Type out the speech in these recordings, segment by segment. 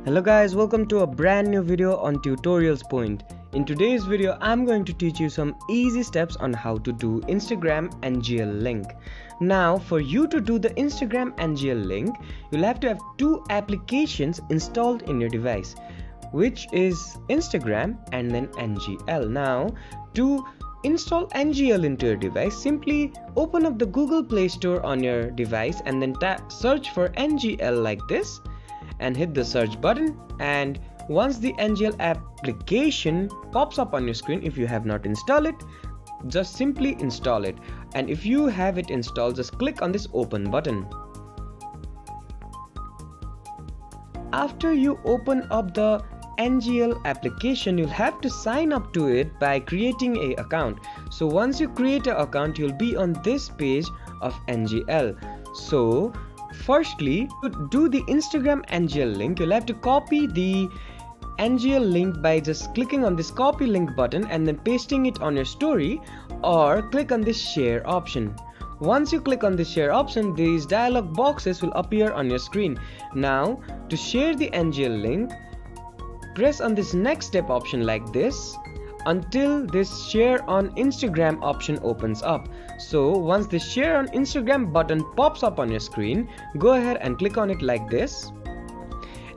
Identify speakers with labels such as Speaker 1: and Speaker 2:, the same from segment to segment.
Speaker 1: Hello guys, welcome to a brand new video on Tutorials Point. In today's video, I'm going to teach you some easy steps on how to do Instagram NGL link. Now, for you to do the Instagram NGL link, you'll have to have two applications installed in your device, which is Instagram and then NGL. Now, to install NGL into your device, simply open up the Google Play Store on your device and then search for NGL like this and hit the search button, and once the NGL application pops up on your screen, if you have not installed it, just simply install it, and if you have it installed, just click on this open button. After you open up the NGL application, you'll have to sign up to it by creating an account. So once you create an account, you'll be on this page of NGL. So firstly, to do the Instagram NGL link, you'll have to copy the NGL link by just clicking on this copy link button and then pasting it on your story, or click on this share option. Once you click on the share option, these dialog boxes will appear on your screen. Now, to share the NGL link, press on this next step option like this until this share on Instagram option opens up. So once the share on Instagram button pops up on your screen, go ahead and click on it like this,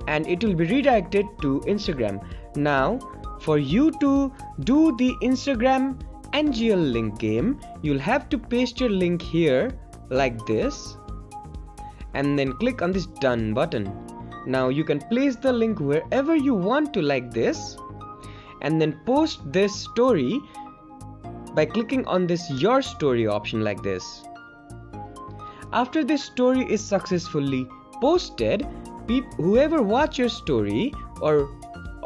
Speaker 1: and it will be redirected to Instagram. Now, for you to do the Instagram NGL link game, you'll have to paste your link here like this and then click on this done button. Now you can place the link wherever you want to like this, and then post this story by clicking on this your story option like this. After this story is successfully posted, whoever watch your story, or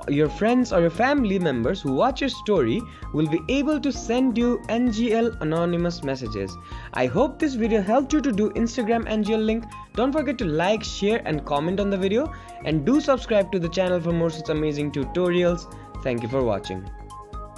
Speaker 1: your friends or your family members who watch your story, will be able to send you NGL anonymous messages. I hope this video helped you to do Instagram NGL link. Don't forget to like, share and comment on the video, and do subscribe to the channel for more such amazing tutorials. Thank you for watching.